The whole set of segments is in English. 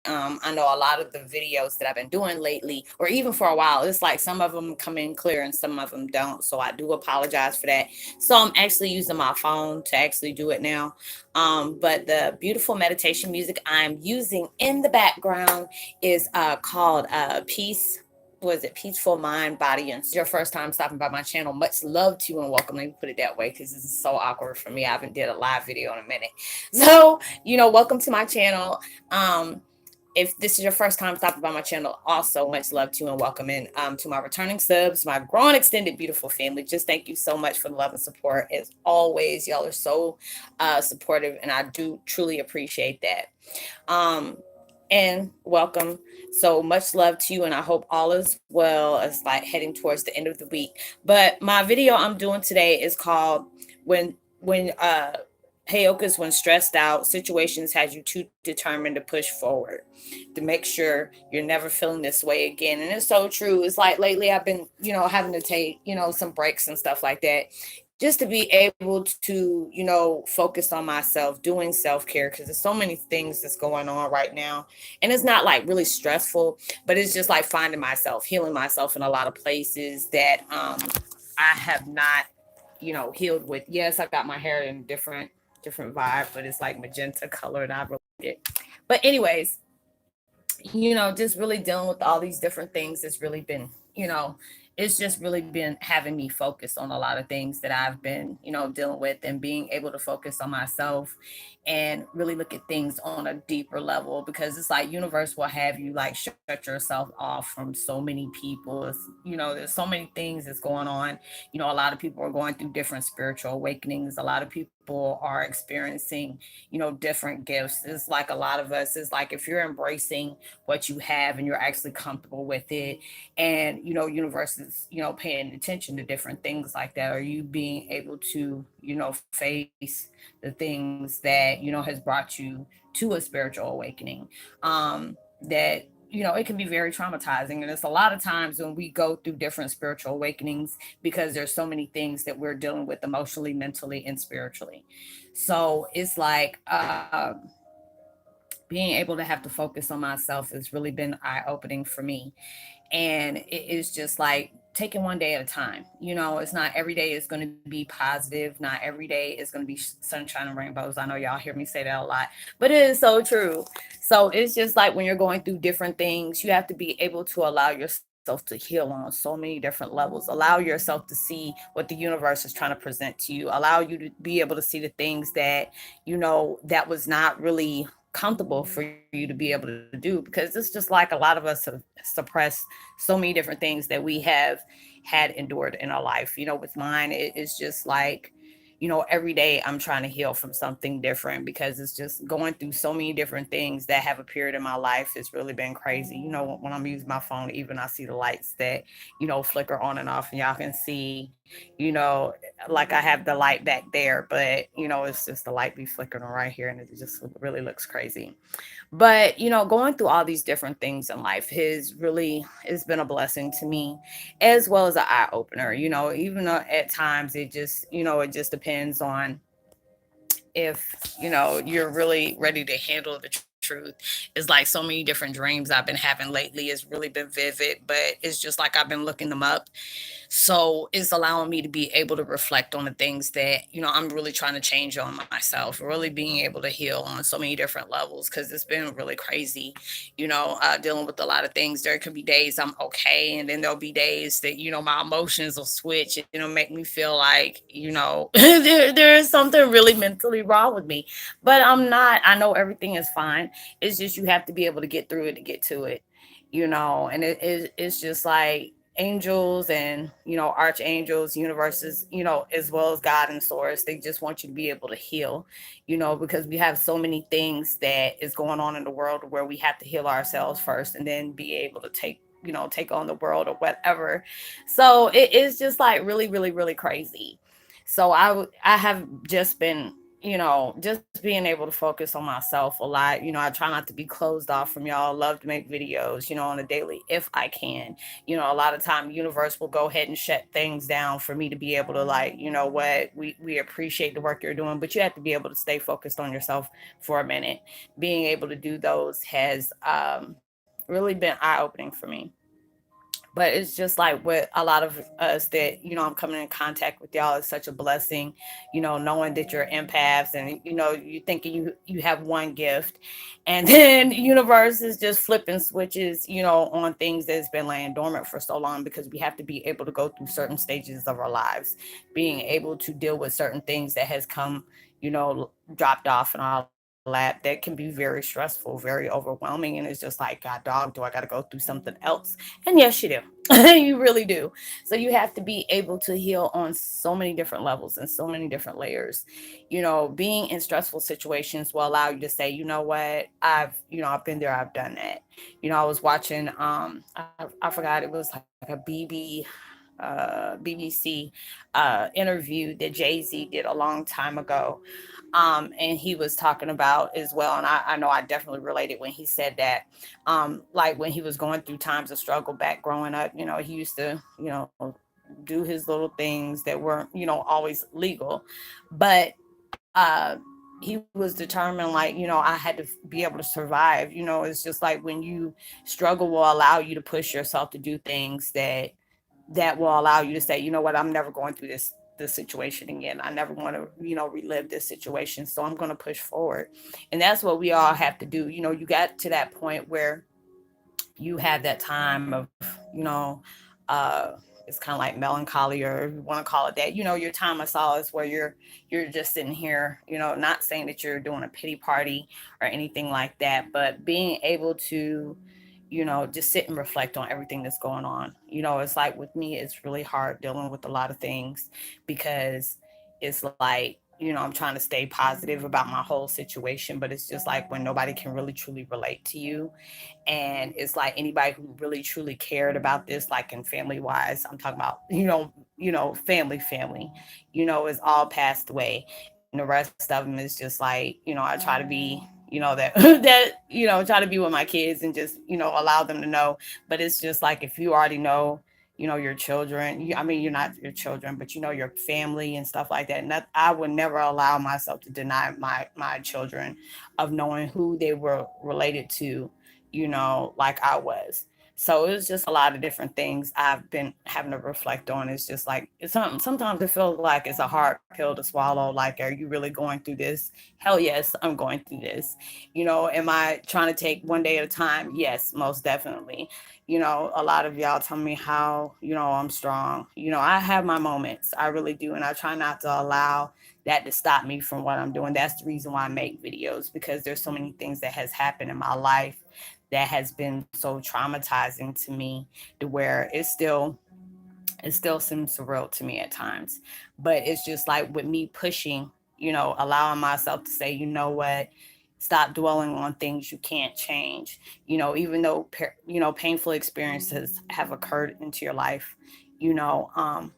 I know a lot of the videos that I've been doing lately, or even for a while, it's like some of them come in clear and some of them don't. So I do apologize for that. So I'm actually using my phone to actually do it now. But the beautiful meditation music I'm using in the background is called Peace. Was it Peaceful Mind, Body, and your first time stopping by my channel? Much love to you and welcome. Let me put it that way because this is so awkward for me. I haven't did a live video in a minute. So, welcome to my channel. If this is your first time stopping by my channel, also much love to you and welcome in to my returning subs, my growing extended beautiful family. Just thank you so much for the love and support. As always, y'all are so supportive, and I do truly appreciate that. Um, and welcome. So much love to you, and I hope all is well as like heading towards the end of the week. But my video I'm doing today is called when Heyoka's when stressed out, situations has you too determined to push forward, to make sure you're never feeling this way again. And it's so true. It's like lately I've been, having to take, some breaks and stuff like that just to be able to, focus on myself, doing self-care, because there's so many things that's going on right now. And it's not like really stressful, but it's just like finding myself, healing myself in a lot of places that I have not, healed with. Yes, I got my hair in different vibe, but it's like magenta color and I really like it. But anyways, just really dealing with all these different things has really been, it's just really been having me focus on a lot of things that I've been, dealing with, and being able to focus on myself and really look at things on a deeper level, because it's like universe will have you like shut yourself off from so many people. There's so many things that's going on. A lot of people are going through different spiritual awakenings. A lot of people are experiencing, different gifts. It's like a lot of us is like, if you're embracing what you have and you're actually comfortable with it, and universe is paying attention to different things like that, or you being able to face the things that has brought you to a spiritual awakening, that it can be very traumatizing. And it's a lot of times when we go through different spiritual awakenings, because there's so many things that we're dealing with emotionally, mentally, and spiritually. So it's like being able to have to focus on myself has really been eye-opening for me. And it is just like taking one day at a time. It's not every day is going to be positive, not every day is going to be sunshine and rainbows. I know y'all hear me say that a lot, but it is so true. So it's just like when you're going through different things, you have to be able to allow yourself to heal on so many different levels. Allow yourself to see what the universe is trying to present to you. Allow you to be able to see the things that that was not really comfortable for you to be able to do, because it's just like a lot of us have suppressed so many different things that we have had endured in our life. With mine, it's just like every day I'm trying to heal from something different, because it's just going through so many different things that have appeared in my life. It's really been crazy. When I'm using my phone, even I see the lights that flicker on and off, and y'all can see, like I have the light back there, but it's just the light be flickering right here, and it just really looks crazy. But going through all these different things in life has been a blessing to me, as well as an eye opener. Even though at times it just depends on if you're really ready to handle the truth. It's like so many different dreams I've been having lately. It's really been vivid, but it's just like I've been looking them up. So it's allowing me to be able to reflect on the things that I'm really trying to change on myself, really being able to heal on so many different levels, because it's been really crazy. Dealing with a lot of things. There could be days I'm okay, and then there'll be days that my emotions will switch and make me feel like there is something really mentally wrong with me. But I'm not. I know everything is fine. It's just you have to be able to get through it to get to it. And it's just like angels and archangels, universes, as well as God and source. They just want you to be able to heal, because we have so many things that is going on in the world where we have to heal ourselves first, and then be able to take on the world or whatever. So it is just like really, really, really crazy. So I have just been just being able to focus on myself a lot. I try not to be closed off from y'all. Love to make videos, on a daily if I can. A lot of time universe will go ahead and shut things down for me to be able to, like, what, we appreciate the work you're doing, but you have to be able to stay focused on yourself for a minute. Being able to do those has really been eye-opening for me. But it's just like with a lot of us that, I'm coming in contact with y'all is such a blessing. Knowing that you're empaths, and you thinking you have one gift, and then the universe is just flipping switches, on things that's been laying dormant for so long, because we have to be able to go through certain stages of our lives, being able to deal with certain things that has come, dropped off in our lap, that can be very stressful, very overwhelming. And it's just like, God dog, do I got to go through something else? And yes, you do. You really do. So you have to be able to heal on so many different levels and so many different layers. Being in stressful situations will allow you to say, you know what, I've been there, I've done that. I was watching, I forgot, it was like a BBC interview that Jay-Z did a long time ago. And he was talking about as well, and I know I definitely related when he said that, like when he was going through times of struggle back growing up, he used to, do his little things that weren't, always legal, but he was determined, like, I had to be able to survive. It's just like when you struggle will allow you to push yourself to do things that will allow you to say, you know what, I'm never going through this situation again. I never want to, relive this situation. So I'm going to push forward. And that's what we all have to do. You got to that point where you have that time of, it's kind of like melancholy, or if you want to call it that, your time of solace, where you're just sitting here, not saying that you're doing a pity party or anything like that, but being able to, just sit and reflect on everything that's going on. It's like with me, it's really hard dealing with a lot of things, because it's like, I'm trying to stay positive about my whole situation, but it's just like when nobody can really truly relate to you. And it's like anybody who really truly cared about this, like in family wise, I'm talking about, family, is all passed away. And the rest of them is just like, I try to be, that that, try to be with my kids and just, allow them to know. But it's just like, if you already know, your children, I mean, you're not your children, but your family and stuff like that. And that, I would never allow myself to deny my children of knowing who they were related to, like I was. So it's just a lot of different things I've been having to reflect on. It's just like, sometimes it feels like it's a hard pill to swallow. Like, are you really going through this? Hell yes, I'm going through this. Am I trying to take one day at a time? Yes, most definitely. A lot of y'all tell me how, I'm strong. I have my moments. I really do. And I try not to allow that to stop me from what I'm doing. That's the reason why I make videos, because there's so many things that has happened in my life that has been so traumatizing to me, to where it still seems surreal to me at times. But it's just like with me pushing, allowing myself to say, you know what, stop dwelling on things you can't change. Even though painful experiences have occurred into your life, you know, um,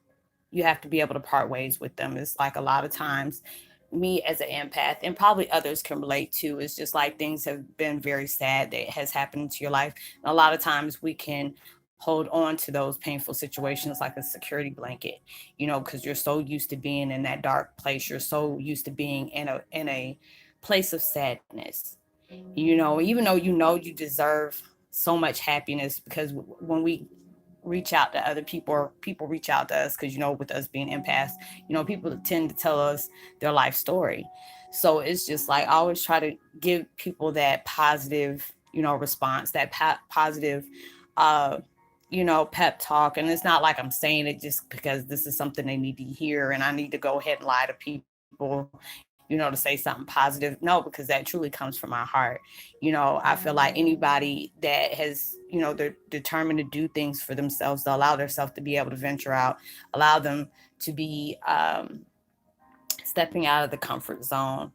you have to be able to part ways with them. It's like a lot of times, me as an empath, and probably others can relate to, it's just like things have been very sad that has happened to your life. And a lot of times we can hold on to those painful situations like a security blanket, because you're so used to being in that dark place. You're so used to being in a place of sadness. Even though you deserve so much happiness, because when we reach out to other people, or people reach out to us, because with us being empaths, people tend to tell us their life story. So it's just like, I always try to give people that positive, response, that positive, uh pep talk. And it's not like I'm saying it just because this is something they need to hear and I need to go ahead and lie to people, to say something positive. No, because that truly comes from my heart. I feel like anybody that has, they're determined to do things for themselves, to allow themselves to be able to venture out, allow them to be, stepping out of the comfort zone,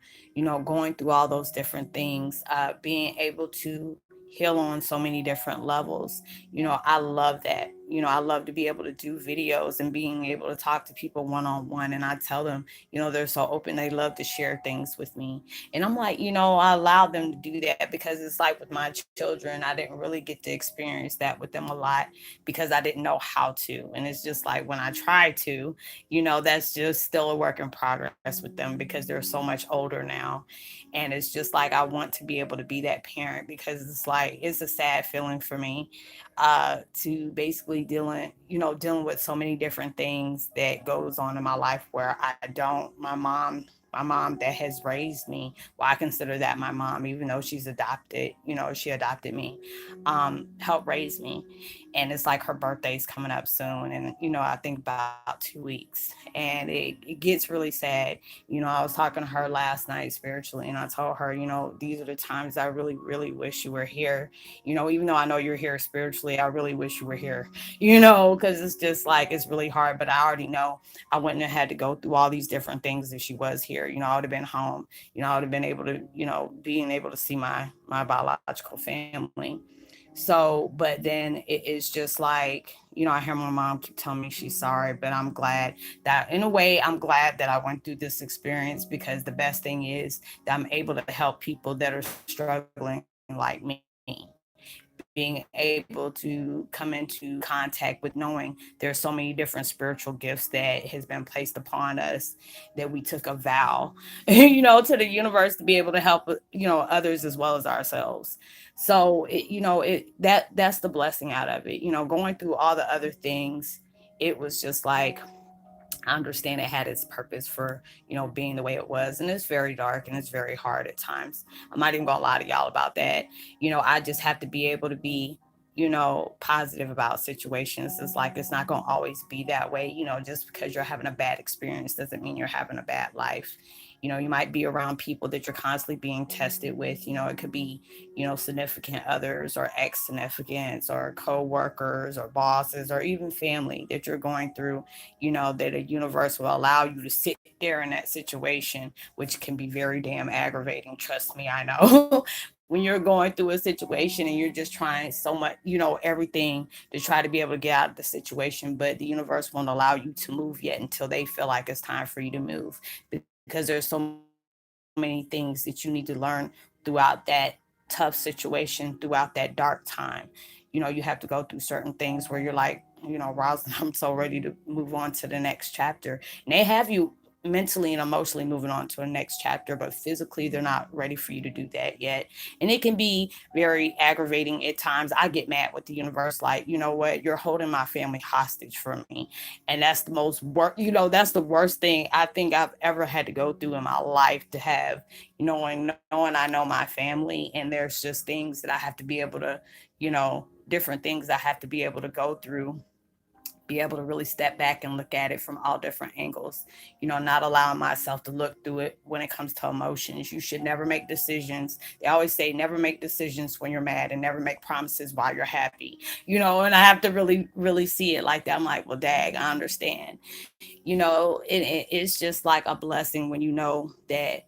going through all those different things, being able to heal on so many different levels. I love that. I love to be able to do videos and being able to talk to people one on one. And I tell them, they're so open. They love to share things with me. And I'm like, I allow them to do that because it's like with my children, I didn't really get to experience that with them a lot because I didn't know how to. And it's just like when I try to, that's just still a work in progress with them because they're so much older now. And it's just like I want to be able to be that parent because it's a sad feeling for me to basically dealing with so many different things that goes on in my life where I don't my mom that has raised me, well, I consider that my mom, even though she's adopted, she adopted me, helped raise me. And it's like her birthday's coming up soon. And, I think about 2 weeks. And it gets really sad. I was talking to her last night spiritually, and I told her, these are the times I really, really wish you were here. Even though I know you're here spiritually, I really wish you were here, because it's just like it's really hard. But I already know I wouldn't have had to go through all these different things if she was here. I would have been home. I would have been able to, being able to see my biological family. So, but then it's just like, I hear my mom keep telling me she's sorry, but I'm glad that, in a way, I'm glad that I went through this experience because the best thing is that I'm able to help people that are struggling like me. Being able to come into contact with knowing there's so many different spiritual gifts that has been placed upon us that we took a vow, to the universe to be able to help, others as well as ourselves. So that's the blessing out of it. Going through all the other things, it was just like I understand it had its purpose for, being the way it was. And it's very dark and it's very hard at times. I'm not even gonna lie to y'all about that. I just have to be able to be, positive about situations. It's like it's not gonna always be that way. Just because you're having a bad experience doesn't mean you're having a bad life. You might be around people that you're constantly being tested with. It could be, significant others or ex significants or co workers or bosses or even family that you're going through, that a universe will allow you to sit there in that situation, which can be very damn aggravating. Trust me, I know. When you're going through a situation and you're just trying so much, everything to try to be able to get out of the situation, but the universe won't allow you to move yet until they feel like it's time for you to move because there's so many things that you need to learn throughout that tough situation, throughout that dark time. You have to go through certain things where you're like, Rosalind, I'm so ready to move on to the next chapter. And they have you mentally and emotionally moving on to the next chapter, but physically they're not ready for you to do that yet. And it can be very aggravating at times. I get mad with the universe, like, you know what, you're holding my family hostage for me. And that's the most that's the worst thing I think I've ever had to go through in my life, to have, knowing I know my family, and there's just things that I have to be able to, different things I have to be able to go through, be able to really step back and look at it from all different angles, not allowing myself to look through it when it comes to emotions. You should never make decisions. They always say never make decisions when you're mad and never make promises while you're happy, and I have to really, really see it like that. I'm like, well, dag, I understand. It's just like a blessing when you know that,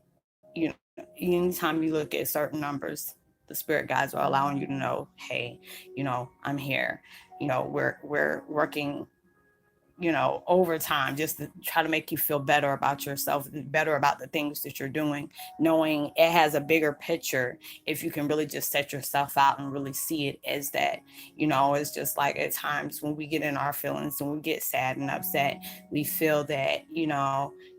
anytime you look at certain numbers, the spirit guides are allowing you to know, hey, I'm here. We're working, over time, just to try to make you feel better about yourself, better about the things that you're doing, knowing it has a bigger picture. If you can really just set yourself out and really see it as that, it's just like at times when we get in our feelings and we get sad and upset, we feel that,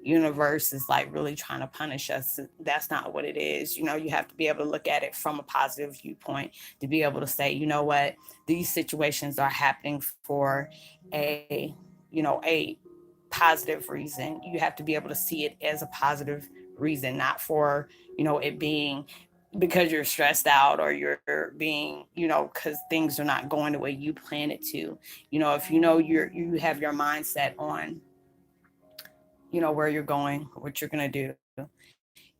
universe is like really trying to punish us. That's not what it is. You have to be able to look at it from a positive viewpoint, to be able to say, you know what, these situations are happening for a a positive reason. You have to be able to see it as a positive reason, not for, it being because you're stressed out or you're being, because things are not going the way you plan it to. If you have your mindset on, where you're going, what you're going to do,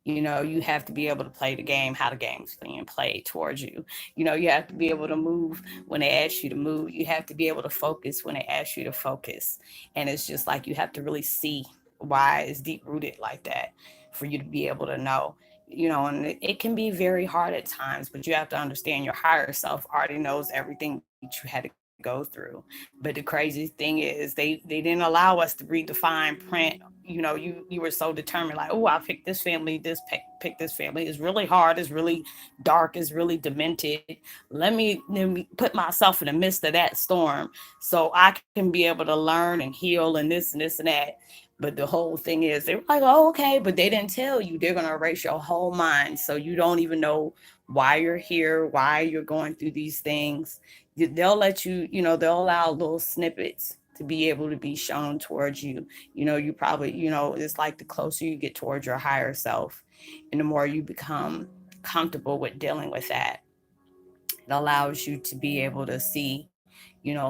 you have to be able to play the game how the game's being played towards you. You have to be able to move when they ask you to move. You have to be able to focus when they ask you to focus. And it's just like you have to really see why it's deep rooted like that for you to be able to know. And it can be very hard at times, but you have to understand your higher self already knows everything that you had to go through. go through. But the crazy thing is they didn't allow us to read the fine print. You were so determined, like, oh, I picked this family, pick this family. It's really hard, it's really dark, it's really demented. Let me put myself in the midst of that storm so I can be able to learn and heal and this and that. But the whole thing is, they were like, oh, okay, but they didn't tell you they're going to erase your whole mind. So you don't even know why you're here, why you're going through these things. They'll let you, they'll allow little snippets to be able to be shown towards you. You probably, it's like the closer you get towards your higher self and the more you become comfortable with dealing with that, it allows you to be able to see,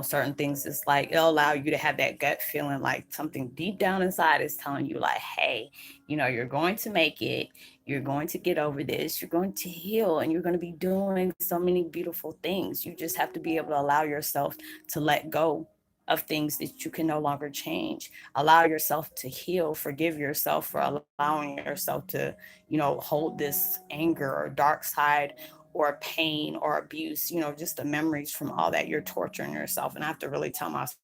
certain things. It's like it'll allow you to have that gut feeling, like something deep down inside is telling you, like, hey, you're going to make it. You're going to get over this. You're going to heal and you're going to be doing so many beautiful things. You just have to be able to allow yourself to let go of things that you can no longer change. Allow yourself to heal, forgive yourself for allowing yourself to, hold this anger or dark side or pain or abuse, just the memories from all that. You're torturing yourself. And I have to really tell myself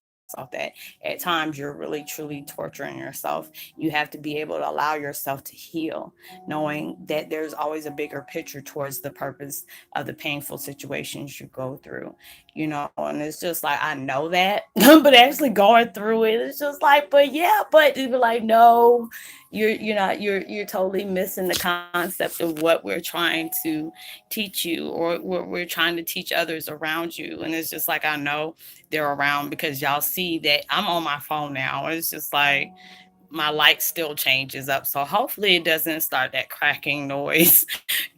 that at times you're really, truly torturing yourself. You have to be able to allow yourself to heal, knowing that there's always a bigger picture towards the purpose of the painful situations you go through, and it's just like, I know that, but actually going through it, it's just like, but yeah, but you be like, no, you're totally missing the concept of what we're trying to teach you, or what we're trying to teach others around you. And it's just like, I know they're around because y'all see that I'm on my phone now. It's just like my light still changes up. So hopefully it doesn't start that cracking noise,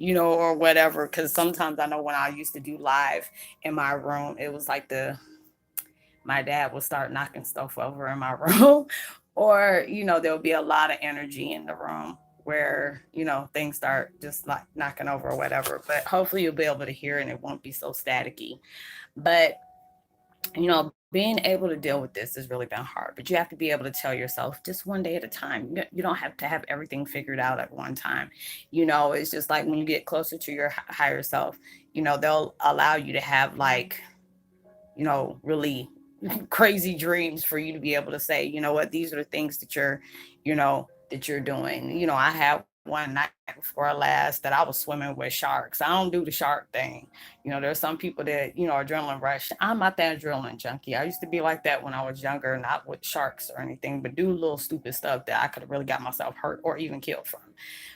or whatever. Because sometimes I know when I used to do live in my room, it was like my dad would start knocking stuff over in my room, or there'll be a lot of energy in the room where things start just like knocking over or whatever. But hopefully you'll be able to hear and it won't be so staticky. But being able to deal with this has really been hard. But you have to be able to tell yourself, just one day at a time. You don't have to have everything figured out at one time. It's just like when you get closer to your higher self, they'll allow you to have, like, really crazy dreams for you to be able to say, what, these are the things that you're doing. I had one night before last that I was swimming with sharks. I don't do the shark thing. There's some people that, adrenaline rush. I'm not that adrenaline junkie. I used to be like that when I was younger, not with sharks or anything, but do little stupid stuff that I could have really got myself hurt or even killed from.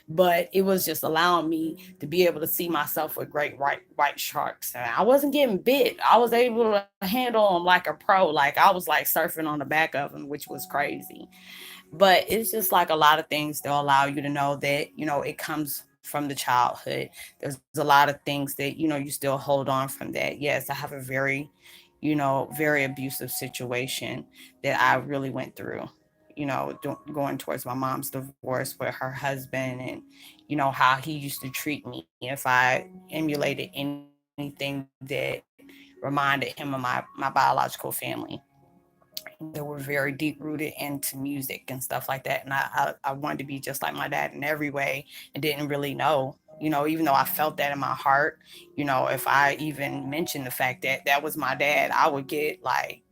But it was just allowing me to be able to see myself with great white sharks. And I wasn't getting bit. I was able to handle them like a pro. Like I was like surfing on the back of them, which was crazy. But it's just like a lot of things they'll allow you to know that, it comes from the childhood. There's a lot of things that, you still hold on from that. Yes, I have a very, very abusive situation that I really went through, going towards my mom's divorce with her husband, and, how he used to treat me if I emulated anything that reminded him of my biological family. They were very deep rooted into music and stuff like that. And I wanted to be just like my dad in every way and didn't really know, even though I felt that in my heart, if I even mentioned the fact that that was my dad, I would get like,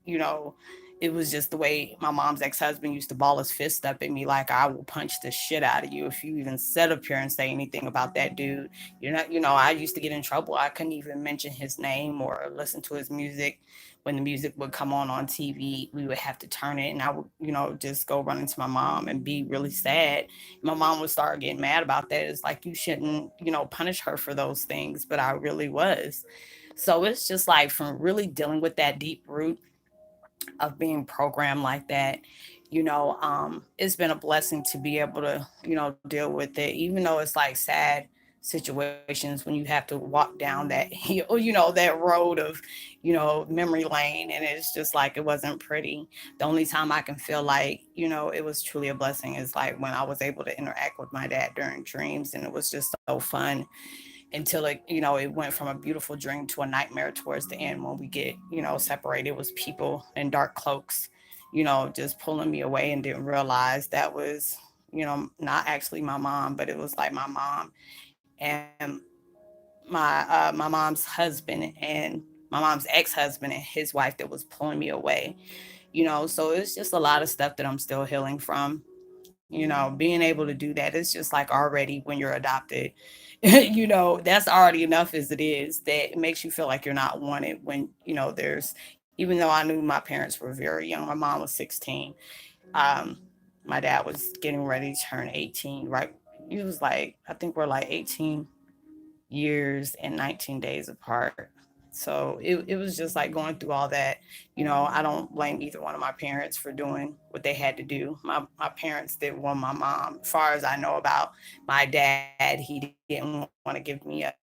it was just the way my mom's ex-husband used to ball his fist up at me, like, I will punch the shit out of you if you even sit up here and say anything about that dude. You're not, I used to get in trouble. I couldn't even mention his name or listen to his music. When the music would come on TV, we would have to turn it, and I would, just go run into my mom and be really sad. My mom would start getting mad about that. It's like, you shouldn't, punish her for those things, but I really was. So it's just like, from really dealing with that deep root of being programmed like that, it's been a blessing to be able to, deal with it, even though it's like sad situations when you have to walk down that that road of, memory lane, and it's just like, it wasn't pretty. The only time I can feel like, it was truly a blessing is like when I was able to interact with my dad during dreams, and it was just so fun until it, it went from a beautiful dream to a nightmare towards the end when we get, separated. It was people in dark cloaks, just pulling me away, and didn't realize that was, not actually my mom, but it was like my mom and my mom's husband and my mom's ex-husband and his wife that was pulling me away. So it's just a lot of stuff that I'm still healing from. Being able to do that, it's just like already when you're adopted, that's already enough as it is, that it makes you feel like you're not wanted when, even though I knew my parents were very young. My mom was 16. Um, my dad was getting ready to turn 18, right? He was like, I think we're like 18 years and 19 days apart. So it was just like going through all that. I don't blame either one of my parents for doing what they had to do. My parents didn't want my mom, as far as I know about my dad, he didn't want to give me up,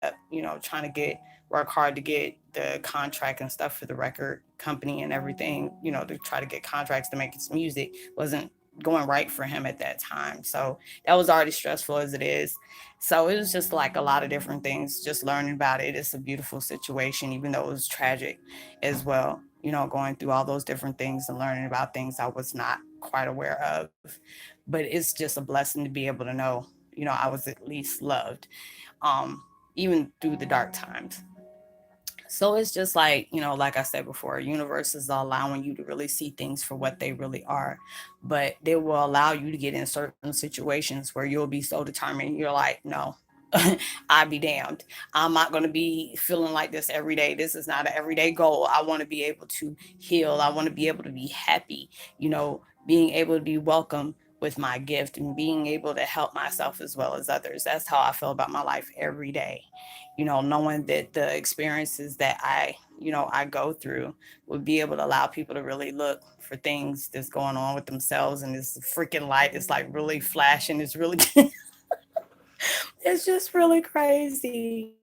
trying to work hard to get the contract and stuff for the record company and everything, to try to get contracts to make his music wasn't going right for him at that time. So that was already stressful as it is. So it was just like a lot of different things, just learning about it. It's a beautiful situation, even though it was tragic as well, going through all those different things and learning about things I was not quite aware of. But it's just a blessing to be able to know, I was at least loved, um, even through the dark times. So it's just like, like I said before, universe is allowing you to really see things for what they really are. But they will allow you to get in certain situations where you'll be so determined. You're like, no, I'd be damned. I'm not going to be feeling like this every day. This is not an everyday goal. I want to be able to heal. I want to be able to be happy, being able to be welcome with my gift and being able to help myself as well as others. That's how I feel about my life every day. Knowing that the experiences that I go through would be able to allow people to really look for things that's going on with themselves, and this freaking light is like really flashing. It's really it's just really crazy.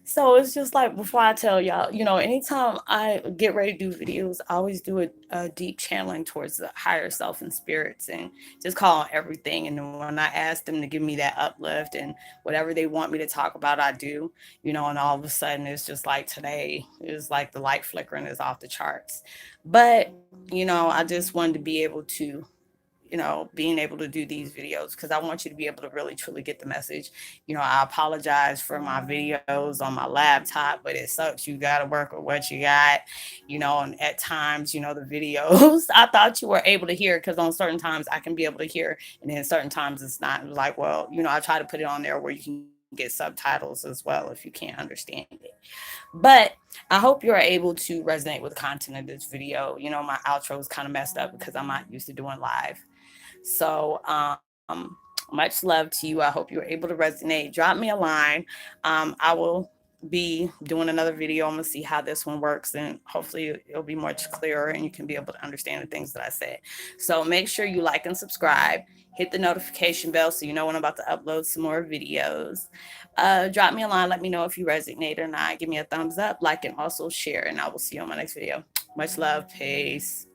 So it's just like, before I tell y'all, anytime I get ready to do videos, I always do a deep channeling towards the higher self and spirits, and just call on everything. And then when I ask them to give me that uplift and whatever they want me to talk about, I do, and all of a sudden it's just like today is like the light flickering is off the charts. But, I just wanted to be able to, being able to do these videos because I want you to be able to really truly get the message. I apologize for my videos on my laptop, but it sucks. You got to work with what you got, and at times, the videos, I thought you were able to hear, because on certain times I can be able to hear, and then certain times it's not. It was like, well, I try to put it on there where you can get subtitles as well if you can't understand it. But I hope you're able to resonate with the content of this video. My outro is kind of messed up because I'm not used to doing live. So, much love to you. I hope you were able to resonate. Drop me a line. I will be doing another video. I'm gonna see how this one works, and hopefully it'll be much clearer and you can be able to understand the things that I said. So make sure you like and subscribe. Hit the notification bell so you know when I'm about to upload some more videos. Drop me a line. Let me know if you resonate or not. Give me a thumbs up, like, and also share. And I will see you on my next video. Much love. Peace.